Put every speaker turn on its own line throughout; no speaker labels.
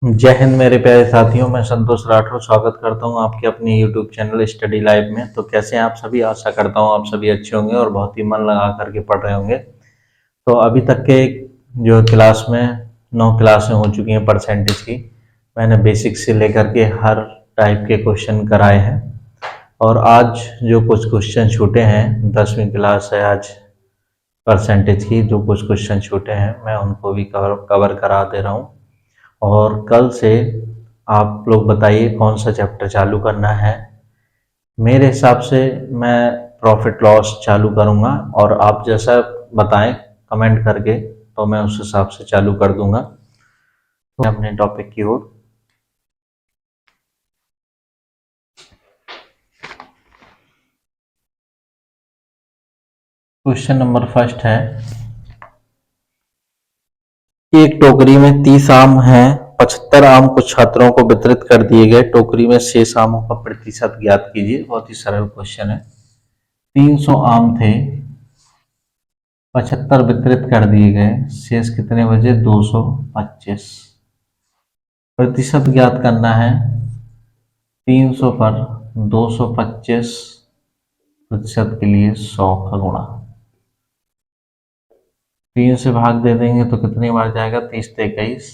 जय हिंद मेरे प्यारे साथियों। मैं संतोष राठौर स्वागत करता हूं आपके अपने यूट्यूब चैनल स्टडी लाइव में। तो कैसे हैं आप सभी? आशा करता हूं आप सभी अच्छे होंगे और बहुत ही मन लगा करके पढ़ रहे होंगे। तो अभी तक के जो क्लास में 9 क्लासें हो चुकी हैं परसेंटेज की। मैंने बेसिक से लेकर के हर टाइप के क्वेश्चन कराए हैं और आज जो कुछ क्वेश्चन छूटे हैं, 10वीं क्लास है आज परसेंटेज की, जो कुछ क्वेश्चन छूटे हैं मैं उनको भी कवर करा दे रहा हूँ। और कल से आप लोग बताइए कौन सा चैप्टर चालू करना है। मेरे हिसाब से मैं प्रॉफिट लॉस चालू करूंगा और आप जैसा बताएं कमेंट करके तो मैं उस हिसाब से चालू कर दूंगा। तो अपने टॉपिक की ओर। क्वेश्चन नंबर फर्स्ट है, एक टोकरी में 30 आम हैं, 75 आम कुछ छात्रों को वितरित कर दिए गए। टोकरी में शेष आमों का प्रतिशत ज्ञात कीजिए। बहुत ही सरल क्वेश्चन है। 300 आम थे, 75 वितरित कर दिए गए, शेष कितने बचे? 225। प्रतिशत ज्ञात करना है। 300 पर 225 प्रतिशत के लिए 100 का गुणा 3 से भाग दे देंगे तो कितनी बार जाएगा? 30 से 21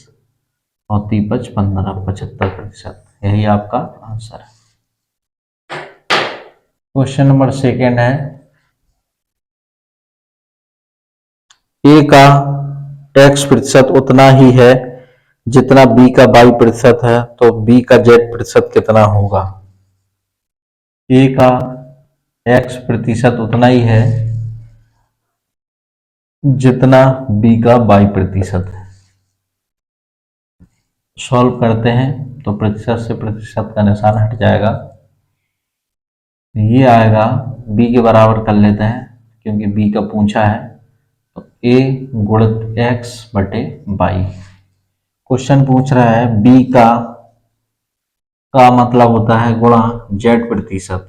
और 3 15 75%। यही आपका आंसर है। क्वेश्चन नंबर सेकेंड है, ए का x प्रतिशत उतना ही है जितना b का y प्रतिशत है, तो b का z प्रतिशत कितना होगा? a का x प्रतिशत उतना ही है जितना b का y प्रतिशत है। सॉल्व करते हैं तो प्रतिशत से प्रतिशत का निशान हट जाएगा। ये आएगा b के बराबर कर लेते हैं क्योंकि b का पूछा है, तो a गुणित x बटे y। क्वेश्चन पूछ रहा है b का मतलब होता है गुणा z प्रतिशत,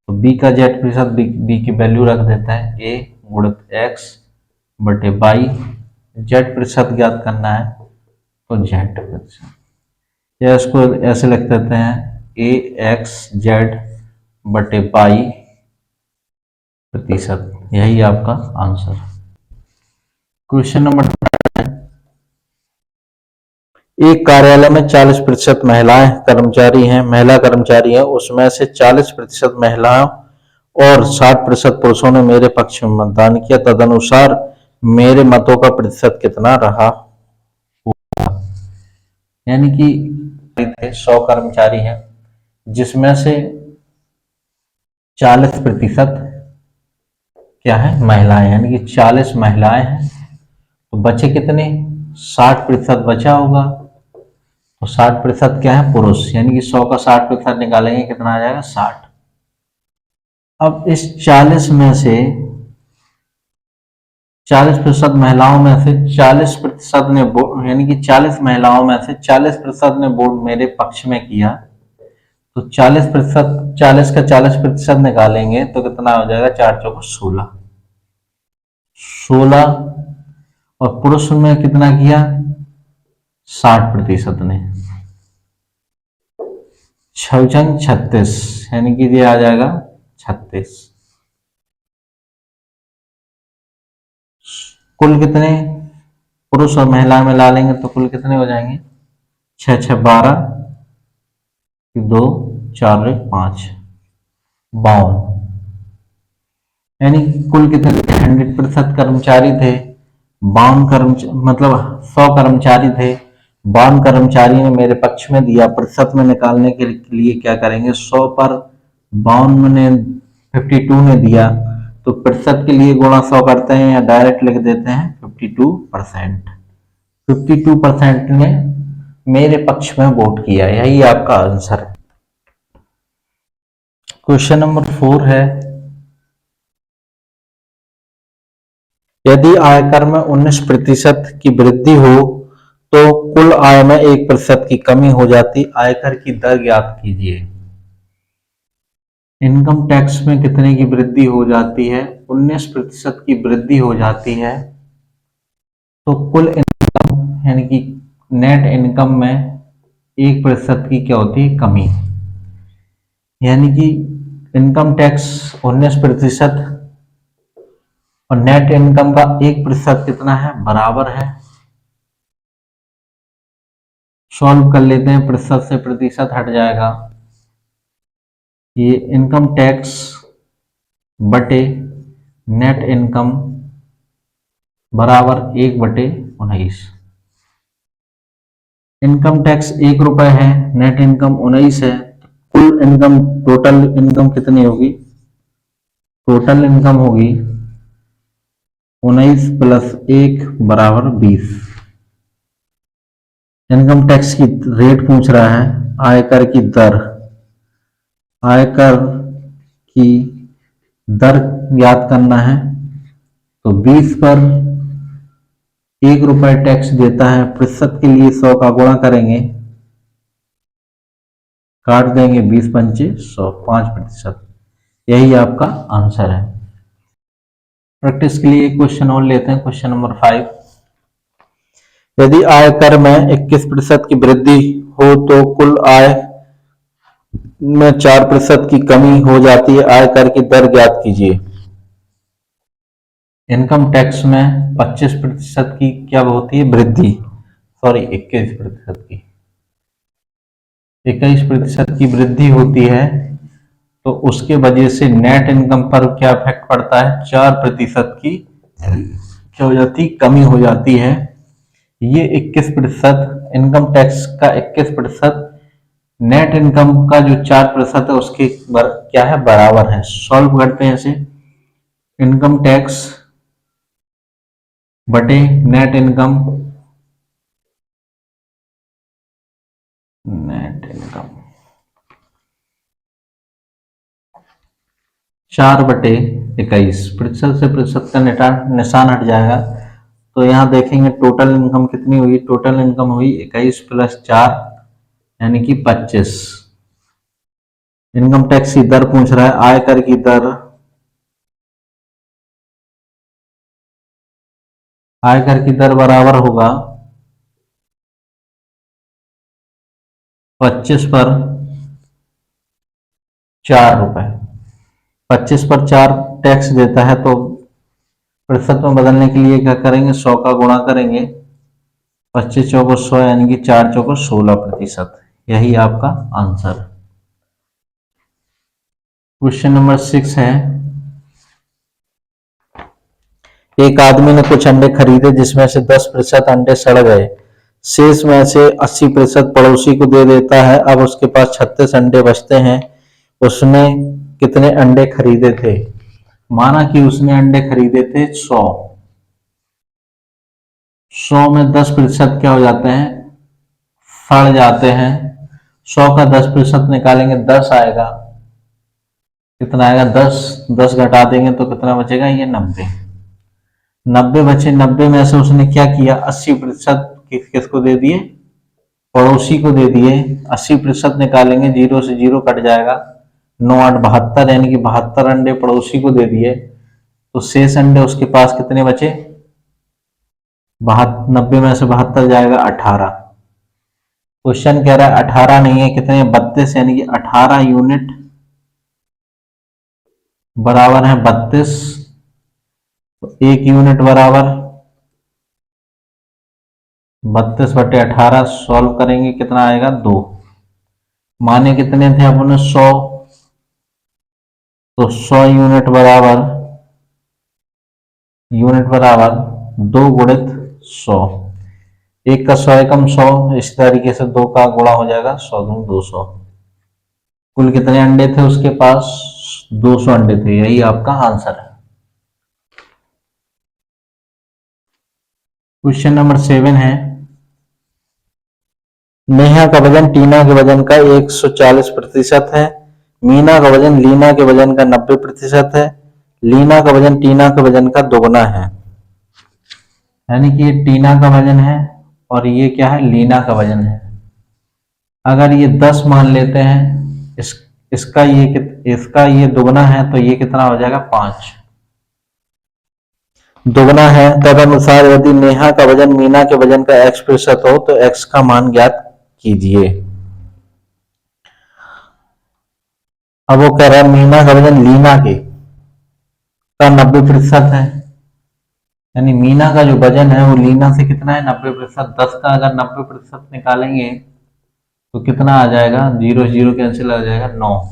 तो b का z प्रतिशत b की वैल्यू रख देते हैं a गुणित x बटे y। z प्रतिशत ज्ञात करना है तो z प्रतिशत, या इसको ऐसे लिख देते हैं ax/z बटे y प्रतिशत। यही आपका आंसर। क्वेश्चन नंबर, एक कार्यालय में 40% महिला कर्मचारी हैं, उसमें से 40% महिलाओं और 60% पुरुषों ने मेरे पक्ष में मतदान किया। तदनुसार मेरे मतों का प्रतिशत कितना रहा होगा? यानी कि 100 कर्मचारी हैं जिसमें से 40% क्या है? महिलाएं। यानी कि 40 महिलाएं हैं तो बचे कितने? 60% बचा होगा। तो 60% क्या है? पुरुष। यानी कि 100 का 60% निकालेंगे कितना आ जाएगा? 60। अब इस 40 में से 40% महिलाओं में से 40% ने वोट, यानी कि 40 महिलाओं में से 40% ने वोट मेरे पक्ष में किया, तो 40% 40 का 40% निकालेंगे तो कितना हो जाएगा? 4 चौको 16। 16 और पुरुष में कितना किया? 60% ने। 6 36, यानी कि ये आ जाएगा 36। कुल कितने पुरुष और महिला में ला लेंगे तो कुल कितने हो जाएंगे? 6 6 12, 2 4 5, 52। यानी कुल कितने? 100% कर्मचारी थे, 52 मतलब 100 कर्मचारी थे, 52 कर्मचारी ने मेरे पक्ष में दिया। प्रतिशत में निकालने के लिए क्या करेंगे? 100 पर 52 ने 52 ने दिया, तो प्रतिशत के लिए गुणा 100 करते हैं या डायरेक्ट लिख देते हैं 52%। 52% ने मेरे पक्ष में वोट किया। यही आपका आंसर है। क्वेश्चन नंबर 4 है, यदि आयकर में 19% की वृद्धि हो तो कुल आय में 1% की कमी हो जाती। आयकर की दर ज्ञात कीजिए। इनकम टैक्स में कितने की वृद्धि हो जाती है? 19% की वृद्धि हो जाती है, तो कुल इनकम यानी कि नेट इनकम में 1% की क्या होती है, कमी। यानी कि इनकम टैक्स 19% और नेट इनकम का 1% कितना है, बराबर है। सॉल्व कर लेते हैं, प्रतिशत से प्रतिशत हट जाएगा। ये इनकम टैक्स बटे नेट इनकम बराबर 1/19। इनकम टैक्स 1 रुपए है, नेट इनकम 19 है। कुल इनकम, टोटल इनकम कितनी होगी, टोटल इनकम होगी 19 + 1 बराबर 20। इनकम टैक्स की रेट पूछ रहा है, आयकर की दर, आयकर की दर याद करना है। तो 20 पर 1 रुपए टैक्स देता है, प्रतिशत के लिए 100 का गुणा करेंगे, काट देंगे 20 पंचे 100, 5%। यही आपका आंसर है। प्रैक्टिस के लिए एक क्वेश्चन और लेते हैं, क्वेश्चन नंबर 5। यदि आयकर में 21% की वृद्धि हो तो कुल आय में 4% की कमी हो जाती है, आयकर की दर ज्ञात कीजिए। इनकम टैक्स में 25% की क्या होती है, वृद्धि, सॉरी 21% की, 21% की वृद्धि होती है, तो उसके वजह से नेट इनकम पर क्या इफेक्ट पड़ता है, 4% की क्या हो जाती, कमी हो जाती है। ये 21%, इनकम टैक्स का 21% नेट इनकम का जो 4% है उसके क्या है, बराबर है। सॉल्व करते हैं इसे, इनकम टैक्स बटे नेट इनकम, नेट इनकम 4/21, प्रतिशत से प्रतिशत का निशान हट जाएगा। तो यहाँ देखेंगे टोटल इनकम कितनी हुई, टोटल इनकम हुई 21 + 4 यानी कि 25। इनकम टैक्स की दर पूछ रहा है, आयकर की दर, आयकर की दर बराबर होगा 25 पर 4 रुपए। 25 पर 4 टैक्स देता है, तो प्रतिशत में बदलने के लिए क्या करेंगे, 100 का गुणा करेंगे, 25 चौको 100 यानी कि 4 चौको 16%। यही आपका आंसर। क्वेश्चन नंबर 6 है, एक आदमी ने कुछ अंडे खरीदे जिसमें से 10% अंडे सड़ गए, शेष में से 80% पड़ोसी को दे देता है। अब उसके पास 36 अंडे बचते हैं, उसने कितने अंडे खरीदे थे। माना कि उसने अंडे खरीदे थे 100, 100 में 10% क्या हो जाते हैं, सड़ जाते हैं। 100 का 10% निकालेंगे, 10 आएगा, कितना आएगा, 10, 10 घटा देंगे तो कितना बचेगा, ये 90, 90 बचे। 90 में से उसने क्या किया, 80% किसको दे दिए, पड़ोसी को दे दिए। 80% निकालेंगे, 0 से 0 कट जाएगा, 9 8 72 यानी कि 72 अंडे पड़ोसी को दे दिए। तो शेष अंडे उसके पास कितने बचे, 90 में से 72 जाएगा 18। क्वेश्चन कह रहा है 18 नहीं है, कितने, 32 यानी कि 18 यूनिट बराबर है 32। तो 1 यूनिट बराबर 32/18, सॉल्व करेंगे कितना आएगा, 2। माने कितने थे अपने, 100, तो 100 यूनिट बराबर 2 गुणित 100, 1 का 100 एकम 100, इस तरीके से 2 का गुणा हो जाएगा, 100 दूनी 200। कुल कितने अंडे थे उसके पास, 200 अंडे थे। यही आपका आंसर है। क्वेश्चन नंबर 7 है, नेहा का वजन टीना के वजन का 140% है, मीना का वजन लीना के वजन का 90% है, लीना का वजन टीना के वजन का दोगुना है। यानी कि ये टीना का वजन है और ये क्या है, लीना का वजन है। अगर ये 10 मान लेते हैं, इसका ये दोगुना है, तो ये कितना हो जाएगा, 5। दुगना है। तदनुसार यदि नेहा का वजन मीना के वजन का x% हो तो x का मान ज्ञात कीजिए। अब वो कह रहा है मीना का वजन लीना के का 90% है, यानी मीना का जो वजन है वो लीना से कितना है 90%। 10 का अगर 90% निकालेंगे तो कितना आ जाएगा, जीरो जीरो कैंसिल आ जाएगा 9,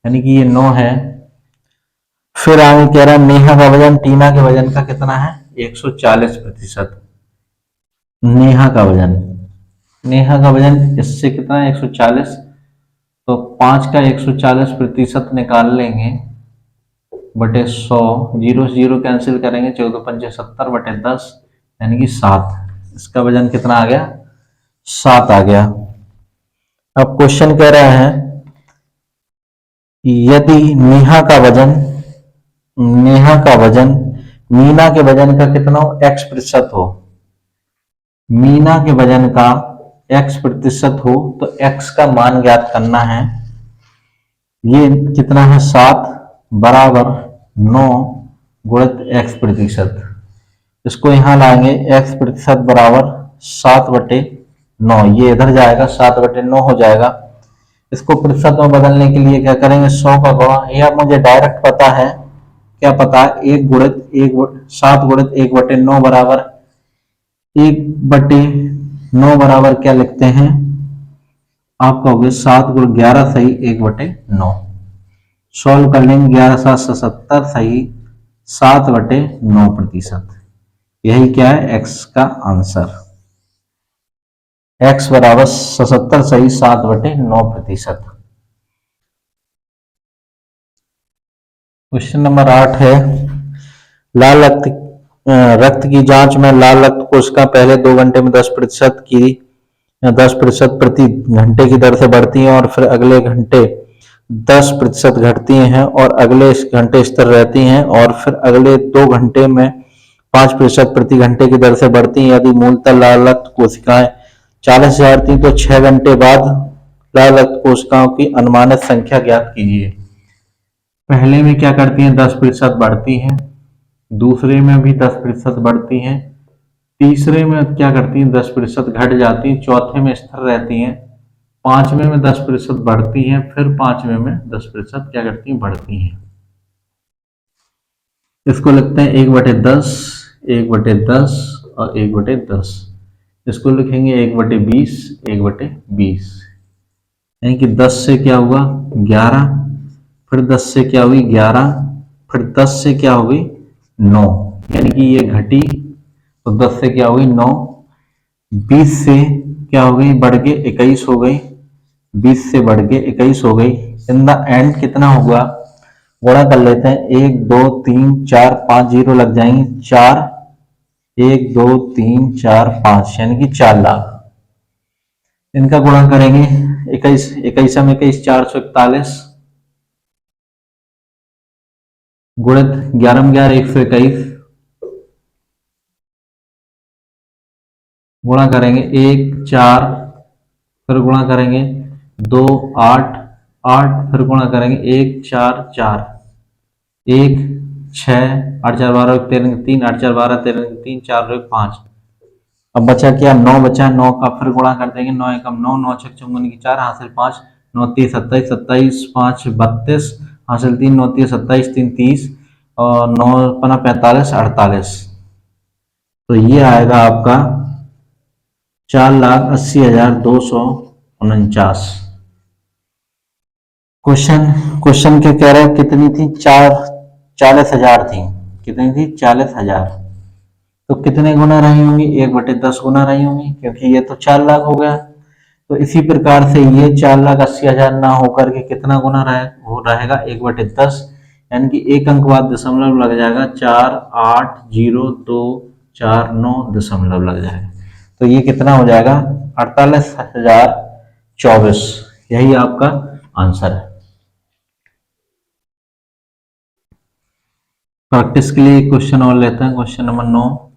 यानी कि ये 9 है। फिर आगे कह रहा है नेहा का वजन टीना के वजन का कितना है 140%। नेहा का वजन इससे कितना है 140, तो 5 का 140% निकाल लेंगे बटे 100, जीरो जीरो कैंसिल करेंगे, 14 पंचे 70 बटे 10 यानी कि 7। इसका वजन कितना आ गया 7 आ गया। अब क्वेश्चन कह रहा है यदि नेहा का वजन मीना के वजन का कितना हो x% हो, मीना के वजन का x% हो तो x का मान ज्ञात करना है। ये कितना है 7 बराबर 9 गुणित x%। इसको यहां लाएंगे x% बराबर 7/9, ये इधर जाएगा 7/9 हो जाएगा। इसको प्रतिशत में बदलने के लिए क्या करेंगे 100 का गुणा, यह मुझे डायरेक्ट पता है, क्या पता है 7 गुणित 1/9 बराबर 1/9 बराबर क्या लिखते हैं आप कहोगे 7 गुण 11 सही 1/9। सॉल्व कर लेंगे 11 7 77 सही 7/9%। यही क्या है x का आंसर, x बराबर 77 सही 7/9%। क्वेश्चन नंबर 8 है लाल रक्त की जांच में लाल रक्त कोशिका पहले 2 घंटे में 10% प्रति घंटे की दर से बढ़ती हैं और फिर अगले घंटे 10% घटती हैं और अगले घंटे स्थिर रहती हैं और फिर अगले 2 घंटे में 5% प्रति घंटे की दर से बढ़ती हैं। यदि मूलतः लाल रक्त कोशिकाएं 40,000 थी तो 6 घंटे बाद लाल रक्त कोशिकाओं की अनुमानित संख्या ज्ञात कीजिए। पहले में क्या करती हैं 10% बढ़ती हैं, दूसरे में भी 10% बढ़ती हैं, तीसरे में क्या करती हैं 10% घट जाती हैं, चौथे में स्थिर रहती हैं, पांचवें में 10% बढ़ती हैं, फिर पांचवें में 10% क्या करती हैं बढ़ती हैं। इसको लिखते हैं 1/10, 1/10 और 1/10। इसको लिखेंगे 1/20, 1/20, यानी कि 10 से क्या हुआ 11, फिर 10 से क्या हुई 11, फिर 10 से क्या हो गई 9, यानी कि ये घटी तो 10 से क्या हो गई 9, 20 से क्या हो गई बढ़ के 21 हो गई, 20 से बढ़ के 21 हो गई। इन द एंड कितना होगा गुणा कर लेते हैं 1 2 3 4 5 जीरो लग जाएंगे 4, 1 2 3 4 5 यानी कि 4 लाख। इनका गुणा करेंगे 21 21 441 गुणित 11 11 121 गुणा करेंगे 1 4, फिर गुणा करेंगे 2 8 8, फिर गुणा करेंगे 1 4 4 1 6 8 4 12 13 3 8 4 12 13 3 4 5। अब बचा क्या 9 बचा, 9 का फिर गुणा कर देंगे 9 एकम 9 9 छक 4 हासिल 5 9 30 27 27 5 32 हासिल 3 9 30 27 3 30 और 9 पना 45 48। तो ये आएगा आपका 4,80,249। क्वेश्चन के कह रहे हैं कितनी थी 40,000 थी, कितनी थी 40,000, तो कितने गुना रही होंगी 1/10 गुना रही होंगी, क्योंकि ये तो 4 लाख हो गया। तो इसी प्रकार से ये 4,80,000 ना होकर के कितना गुना रहेगा 1/10, यानी कि एक अंक बाद दशमलव लग जाएगा 4,8,0,2,4,9 दशमलव लग जाएगा। तो ये कितना हो जाएगा 48,024, यही आपका आंसर है। प्रैक्टिस के लिए क्वेश्चन और लेते हैं। क्वेश्चन नंबर 9,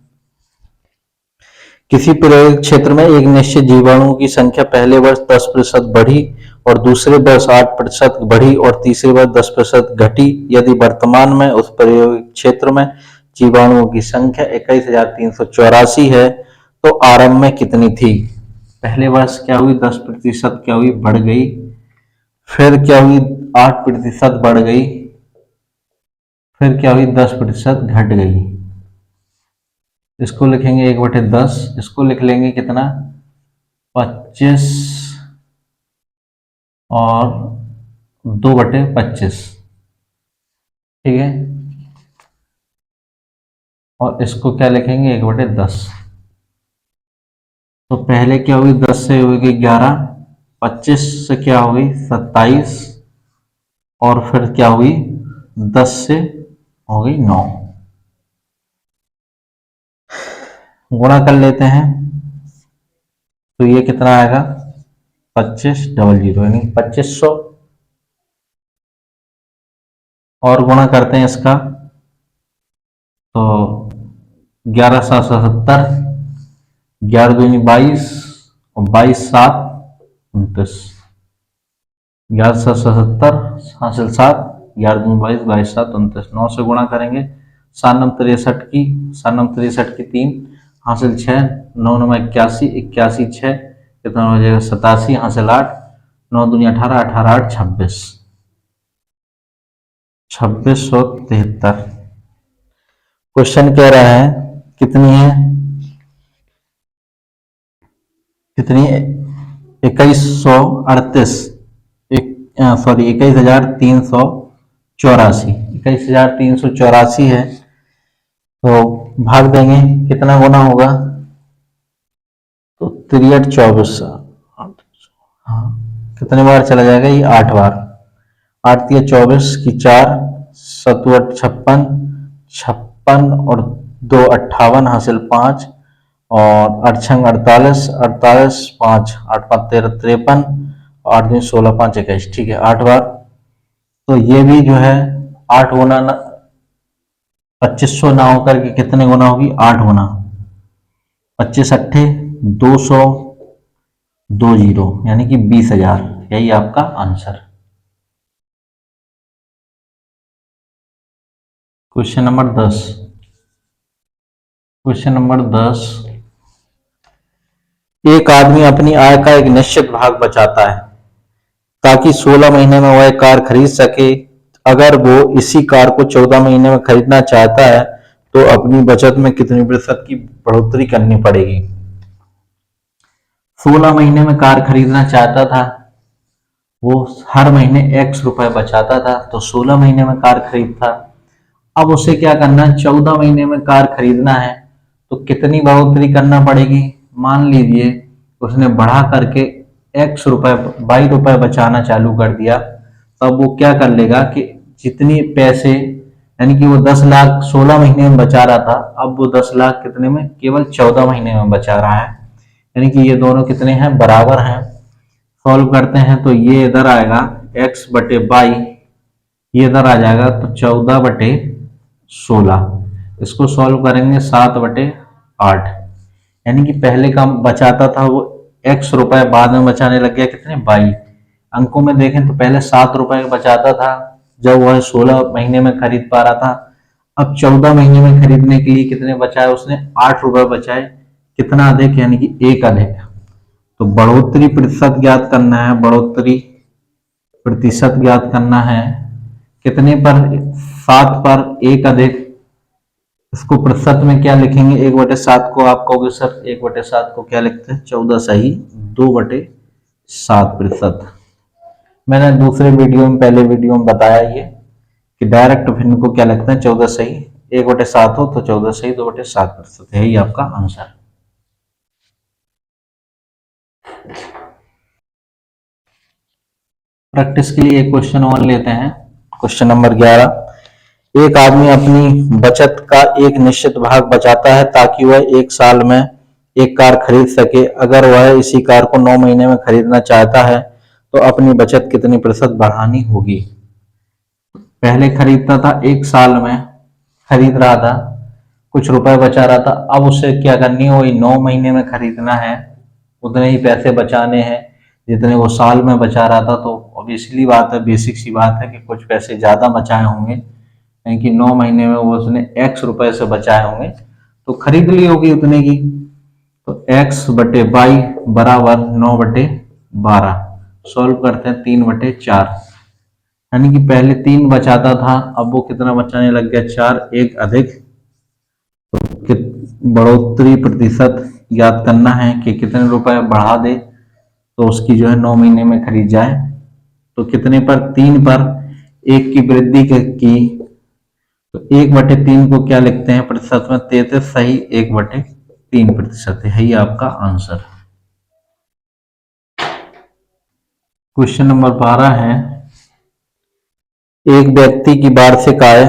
किसी प्रयोगित क्षेत्र में एक निश्चित जीवाणुओं की संख्या पहले वर्ष 10% बढ़ी और दूसरे वर्ष 8% बढ़ी और तीसरे वर्ष 10% घटी। यदि वर्तमान में उस प्रयोगित क्षेत्र में जीवाणुओं की संख्या 21,384 है, तो आरंभ में कितनी थी? पहले वर्ष क्या हुई? 10% क्या हुई? बढ़ गई। फिर क्या हुई? 8% बढ़ गई। फिर क्या हुई? 10% घट गई। इसको लिखेंगे 1/10। इसको लिख लेंगे कितना? 25 और 2/25। ठीक है, और इसको क्या लिखेंगे? 1/10। तो पहले क्या हुई? 10 से होगी 11, 25 से क्या हुई? 27, और फिर क्या हुई? 10 से हो गई 9। गुणा कर लेते हैं तो ये कितना आएगा? 2500 यानी 2500। और गुणा करते हैं इसका तो 11/7 = 70, 11×2 = 22, और 22×7 = 29। 11/7 = 70 हासिल 7, 11×2 = 22, 22×7 = 29। 9 से गुणा करेंगे 7×9 = 63 की, 7×9 = 3 हासिल 6, 9×9 = 81, 81 6 कितना हो जाएगा? 87 हासिल 8, 9×2 = 18, 18 8 26, 2673। क्वेश्चन कह रहा है कितनी है? कितनी? 2138, सॉरी 21,384, 21,384 है। तो भाग देंगे, कितना गुना होगा? तो 63 24, हाँ कितने बार चला जाएगा? ये 8 बार। 8 × 24 की 4, 7 × 56, 56 और 2 58 हासिल 5, और 8 × 48, 48 5 8 5 13 53, 8 × 16 5 21। ठीक है, 8 बार। तो ये भी जो है 8 गुना 2500 ना होकर के कितने गुना होगी? 8 गुना। 25 अट्ठे 200, 20 यानी कि 20,000। यही आपका answer. Question number 10। Question number 10, एक आदमी अपनी आय का एक निश्चित भाग बचाता है ताकि 16 महीने में वह कार खरीद सके। अगर वो इसी कार को 14 महीने में खरीदना चाहता है तो अपनी बचत में कितनी प्रतिशत की बढ़ोतरी करनी पड़ेगी? 16 महीने में कार खरीदना चाहता था, वो हर महीने x रुपए बचाता था, तो 16 महीने में कार खरीदता। अब उसे क्या करना है? 14 महीने में कार खरीदना है, तो कितनी बढ़ोतरी करना पड़ेगी? मान लीजिए उसने बढ़ा करके x रुपए 22 रुपए बचाना चालू कर दिया, तब वो क्या कर लेगा कि जितनी पैसे, यानी कि वो 10 लाख 16 महीने में बचा रहा था, अब वो 10 लाख कितने में? केवल 14 महीने में बचा रहा है। यानी कि ये दोनों कितने हैं? बराबर हैं। सॉल्व करते हैं तो ये इधर आएगा x/22, ये इधर आ जाएगा तो 14/16। इसको सॉल्व करेंगे 7/8, यानी कि पहले का बचाता था वो x रुपए, बाद में बचाने लग गया कितने? 22। अंकों में देखें तो पहले 7 रुपए बचाता था जब वह 16 महीने में खरीद पा रहा था। अब 14 महीने में खरीदने के लिए कितने बचाए उसने? 8 रुपए बचाए। कितना अधिक? यानी कि 1 अधिक। तो बढ़ोतरी प्रतिशत ज्ञात करना है, बढ़ोतरी प्रतिशत ज्ञात करना है कितने पर? 7 पर 1 अधिक। इसको प्रतिशत में क्या लिखेंगे? 1/7 को आप कहोगे सर 1/7 को क्या लिखते हैं? 14 सही 2/7%। मैंने दूसरे वीडियो में, पहले वीडियो में बताया ये कि डायरेक्ट फिर को क्या लिखते हैं? 14 सही 1/7 हो तो 14 सही 2/7%। यही आपका आंसर। प्रैक्टिस के लिए एक क्वेश्चन और लेते हैं। क्वेश्चन नंबर 11, एक आदमी अपनी बचत का एक निश्चित भाग बचाता है ताकि वह 1 साल में एक कार खरीद सके। अगर वह इसी कार को 9 महीने में खरीदना चाहता है तो अपनी बचत कितनी प्रतिशत बढ़ानी होगी? पहले खरीदता था, 1 साल में खरीद रहा था, कुछ रुपए बचा रहा था, अब उसे क्या करनी है? वही 9 महीने में खरीदना है, उतने ही पैसे बचाने हैं जितने वो साल में बचा रहा था। तो ऑब्वियसली बात है, बेसिक सी बात है कि कुछ पैसे ज्यादा बचाए होंगे, यानी कि 9 महीने में वो उसने x रुपए से बचाए होंगे तो खरीद ली होगी उतने की। तो x बटे 22 बराबर 9/12। सॉल्व करते हैं 3/4, यानी कि पहले 3 बचाता था, अब वो कितना बचाने लग गया 4, एक अधिक। तो बढ़ोतरी प्रतिशत ज्ञात करना है कि कितने रुपए बढ़ा दे तो उसकी जो है 9 महीने में खरीद जाए। तो कितने पर, 3 पर 1 की वृद्धि की, तो 1/3 को क्या लिखते हैं प्रतिशत में, 33 सही 1/3% है, यही आपका आंसर। क्वेश्चन नंबर 12 है, एक व्यक्ति की वार्षिक आय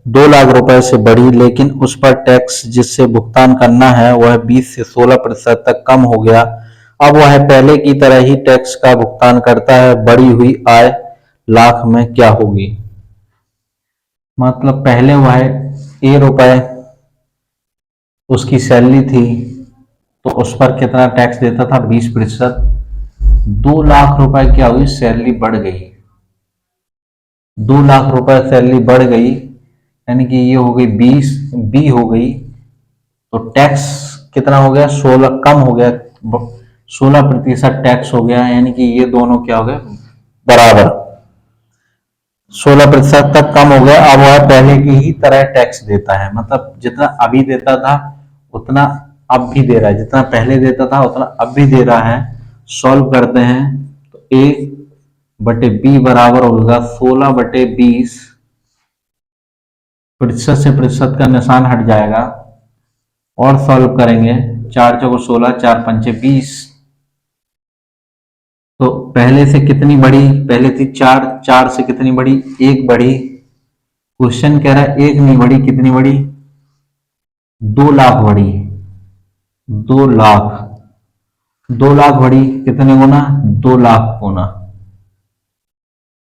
2 लाख रुपए से बढ़ी लेकिन उस पर टैक्स जिससे भुगतान करना है वह 20 से 16% तक कम हो गया। अब वह पहले की तरह ही टैक्स का भुगतान करता है, बढ़ी हुई आय लाख में क्या होगी। मतलब पहले वह ए रुपए उसकी सैलरी थी तो उस पर कितना टैक्स देता था, 20%। 2 लाख रुपए क्या हुई, सैलरी बढ़ गई, 2 लाख रुपए सैलरी बढ़ गई, यानी कि ये हो गई 20, बी हो गई, तो टैक्स कितना हो गया, 16 कम हो गया, 16% टैक्स हो गया, यानी कि ये दोनों क्या हो गए बराबर, 16% तक कम हो गया। अब वह पहले की ही तरह टैक्स देता है, मतलब जितना अभी देता था उतना अब भी दे रहा है, जितना पहले देता था उतना अब भी दे रहा है। सॉल्व करते हैं तो ए बटे बी बराबर होगा 16/20, प्रतिशत से प्रतिशत का निशान हट जाएगा और सॉल्व करेंगे, 4 चौको 16, 4 पंचे 20। तो पहले से कितनी बढ़ी, पहले थी 4, 4 से कितनी बढ़ी, 1 बढ़ी। क्वेश्चन कह रहा है 1 नहीं बढ़ी, कितनी बढ़ी, 2 लाख बढ़ी, 2 लाख, 2 लाख बढ़ी, कितने गुना, 2 लाख गुना,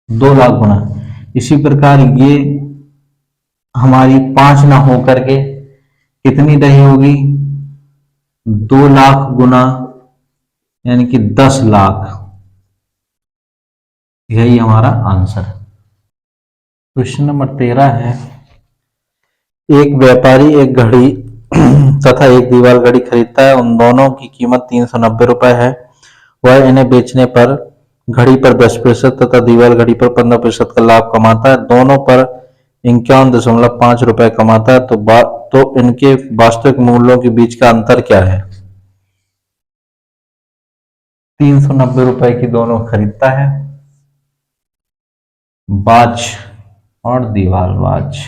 2 लाख गुना। इसी प्रकार ये हमारी 5 ना हो करके कितनी रही होगी, 2 लाख गुना, यानी कि 10 लाख, यही हमारा आंसर। क्वेश्चन नंबर 13 है, एक व्यापारी एक घड़ी तथा एक दीवार घड़ी खरीदता है, उन दोनों की कीमत 390 रुपए है। वह इन्हें बेचने पर घड़ी पर 10% तथा दीवार घड़ी पर 15% का लाभ कमाता है, दोनों पर 51.5 रुपए कमाता है, तो इनके वास्तविक मूल्यों के बीच का अंतर क्या है। 390 रुपए की दोनों खरीदता है, बाज और दीवार, बाज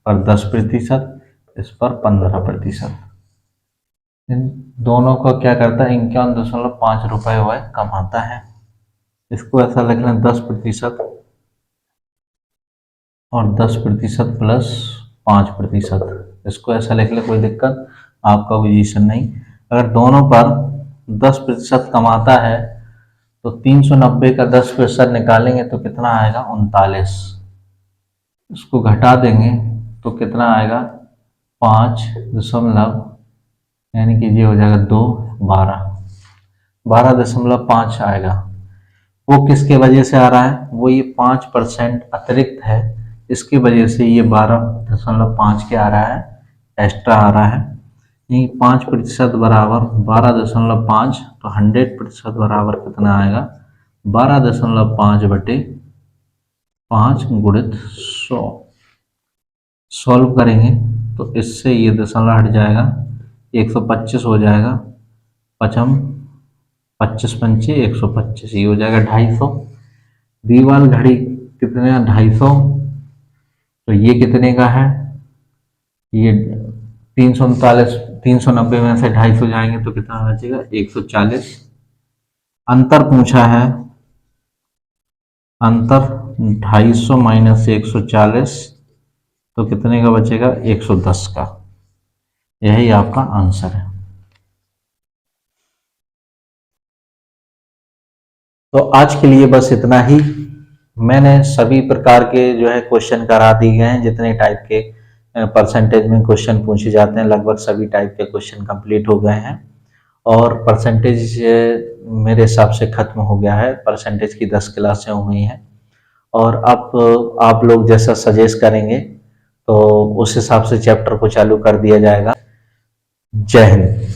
पर 10%, इस पर 15%, इन दोनों को क्या करता है, 51.5 रुपए वह कमाता है। इसको ऐसा लिख लें 10% और 10% प्लस 5%, इसको ऐसा लिख ले, कोई दिक्कत आपका पोजीशन नहीं। अगर दोनों पर 10% कमाता है तो 390 का 10% निकालेंगे तो कितना आएगा, 39। इसको घटा देंगे तो कितना आएगा, 5 यानी कि ये हो जाएगा 2, 12.5 आएगा। वो किसके वजह से आ रहा है, वो ये 5% अतिरिक्त है, इसकी वजह से ये 12.5 के आ रहा है, एक्स्ट्रा आ रहा है। नहीं, 5% बराबर 12.5, तो 100% बराबर कितना आएगा, 12.5/5 गुणित 100। सॉल्व करेंगे तो इससे ये दशमलव हट जाएगा, 125 हो जाएगा, 25 पंचे 125, ये हो जाएगा 250। दीवार घड़ी कितने, 250, तो ये कितने का है, ये 339, 390 में से 250 जाएंगे तो कितना बचेगा, 140। अंतर पूछा है, अंतर 250 माइनस 140, तो कितने का बचेगा, 110 का, यही आपका आंसर है। तो आज के लिए बस इतना ही। मैंने सभी प्रकार के जो है क्वेश्चन करा दिए हैं, जितने टाइप के परसेंटेज में क्वेश्चन पूछे जाते हैं, लगभग सभी टाइप के क्वेश्चन कंप्लीट हो गए हैं और परसेंटेज मेरे हिसाब से खत्म हो गया है। परसेंटेज की 10 क्लासें हो गई हैं और अब आप लोग जैसा सजेस्ट करेंगे तो उस हिसाब से चैप्टर को चालू कर दिया जाएगा। जय हिंद।